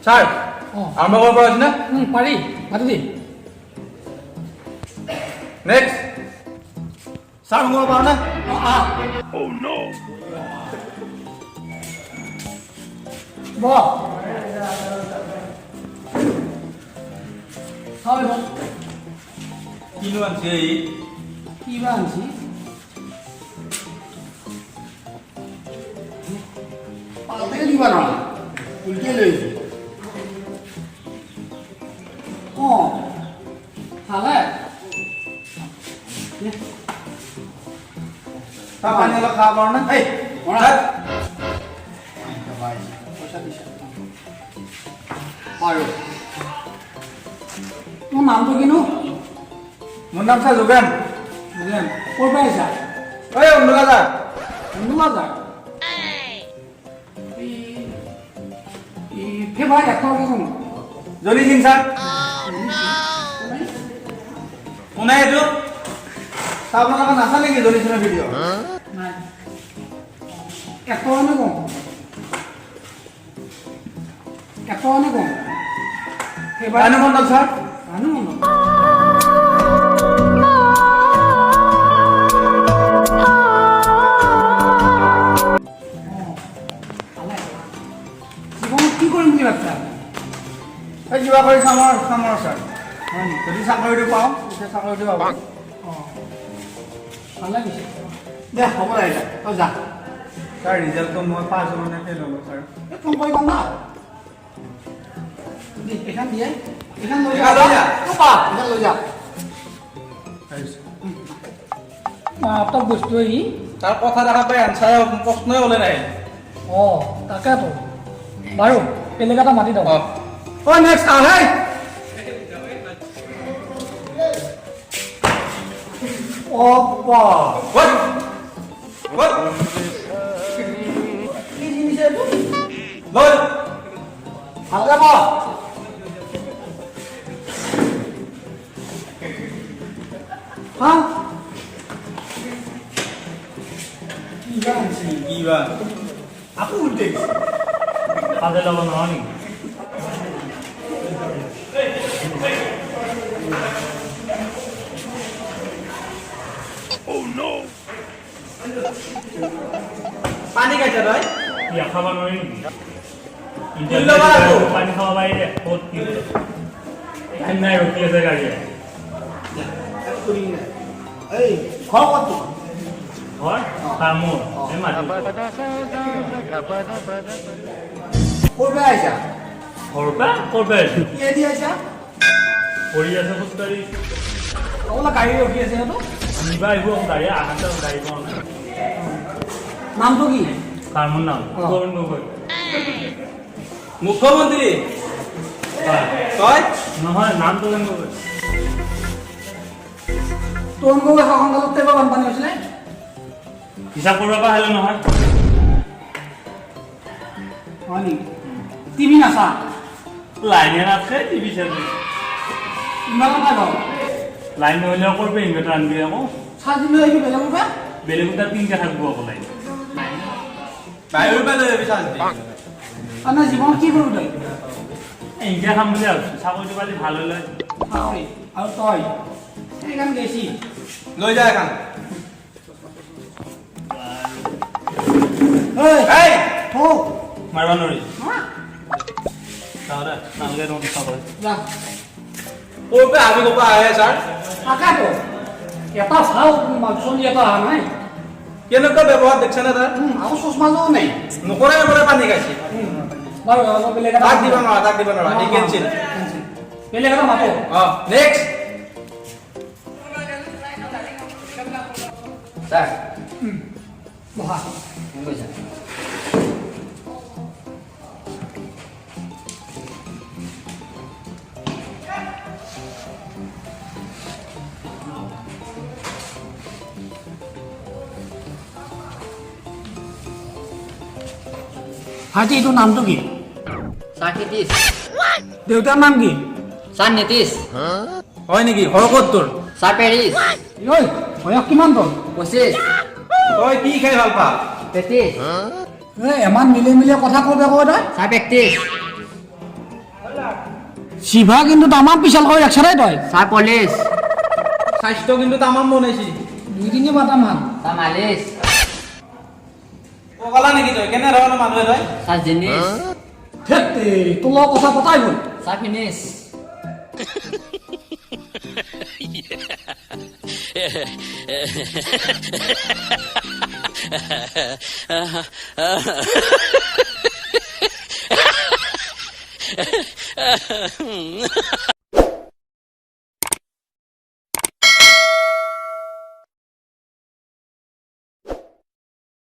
Sir আৰম্ভ কৰিব পৰা হৈছে নে পাৰি মাতি দি নেক্সট ছাৰ শুনিব পাৰো নে বহ হয় বল কিনো আনছে এই কিবা আনছি পালতে দিবা না উল্টে লৈ ভালে তাৰ পানী অলপ খাব পাৰো নে এই তোৰ নামটো কিনো মোৰ নাম ছাৰ যোগেন ক'ৰ পৰা আহিছা ঐ অনুৰাধা অনুৰাধা ফেভাৰিট এক্টৰ কোন জলি সিং ছাৰ কোনে এইটো ছাৰ আপোনালোকে নাচা নেকি জলি সিঙৰ ভিডিঅ' নাই এক্টৰ নে কোন এক্টৰ নে কোন ৰাণু মণ্ডল ছাৰ ৰাণু মণ্ডল জীৱনত কি কৰিম বুলি ভাবিছা এই কিবা কৰি চামৰ ছাৰ যদি চাকৰিটো পাওঁ তেতিয়া চাকৰিটো পাব ভাল লাগিছে দে হ'ব লাগিছে তই যা ছাৰ ৰিজাল্টটো মই পাছ হ'ব নে ফেইল হ'ব ছাৰ এই ফোন কৰি কম না এইখন দিয়ে এইখন লৈ এইখন লৈ যা। এইখন লৈ যা মাৰাত্মক বস্তু ই তাৰ কথা দেখা পাই আনচাৰ প্ৰশ্নই ওলাই নাই তাকেতো বাৰু বেলেগ এটা মাতি দিওঁ নেক্সট আহে কি জিনিস এইটো লৈ ভালকে ক হা কিবা আকৌ উল্টে কাজে ল'ব নহয় নেকি পানী খাইছা তই ইয়া খাব নোৱাৰি নেকি ল'ব লাগিব। পানী খাব পাৰি দে ক'ত কি টাইম নাই ৰখি আছে গাড়ীয়ে এই ঘৰ ক'ত ঘৰ কামোৰ এই মাটি ক'ৰ পৰা আহিছা ঘৰৰ পৰা ক'ৰ পৰা আহিছোঁ কিহেদি আহিছা পৰি আছে খোজকাঢ়ি অলপ গাড়ী ৰখি আছে সিহঁতো নিবা আহিব গাড়ী আহাতে গাড়ী পোৱা নাই নামটো কি কাৰ মোৰ নাম তৰুণ গগৈ মুখ্যমন্ত্ৰী হয় তই নহয় নাম তৰুণ গগৈ তৰুণ গগৈ শাসনকালত কেইবাৰ বানপানী হৈছিলে হিচাপ কৰিব পৰা হ'লে নহয় হয় নেকি টিভি নাচা লাইনে নাথাকে টিভি চাবি ইমান নাই বাৰু লাইন নহ'লে ক'ৰ পৰা ইনভাৰ্টাৰ আনিবি আকৌ চাৰ্জ লৈ আহিবি বেলেগৰ পৰা বেলেগ তাত তিনিটা থাকিব আকৌ লাইন বাহিৰৰ পৰা লৈ যাবি চাৰ্জ তাৰমানে জীৱনত কি কৰোঁ তই ইণ্ডিয়া খাম বুলি ভাবিছোঁ চাকৰিটো পালি ভাল হ'লে চাকৰি আৰু তই সেইকাৰণে গেছি লৈ যা এখন এই থৌ মাৰিব নোৱাৰি হা চাওঁ দে নালাগে দেখোন চাবলৈ যা ক'ৰ পৰা আহি ক'ৰ পৰা আহে ছাৰ তাকেতো এটা চাও চলি এটা অহা নাই কেনেকুৱা ব্যৱহাৰ দেখিছেনে তাৰ আৰু চশমাযোৰো নাই নকৰে নকৰে পানী খাইছে বাৰু অলপ বেলেগ এটা তাক দিব নোৱাৰা তাক দিব নোৱাৰা এই কেঞ্চিল বেলেগ এটা মাতো নেক্সট ছাৰ বহা কৈছা ভাইটি এইটোৰ নামটো কি Sakitis. দেউতাৰ নাম কি Sanitis. হয় নেকি ঘৰ ক'ত তোৰ Saperis. ঐ বয়স কিমান তোৰ Posis. তই কি খাই ভাল পা Petis. এমান মিলি মিলি কথা কৈ বেয়া তই Sapektis. জিভা কিন্তু তামাম পিছাল কৰি ৰাখছে তই চাহ পলিচ স্বাস্থ্য কিন্তু তামাম বনাইছি 2-3 বাটা মান চাহ মালিচ পগলা নেকি তই কেনে ধৰণৰ মানুহ তই চাহ জিনিছ ধেতে তোৰ লগত কথা পতাই হ'ল চাহ ফিনিছ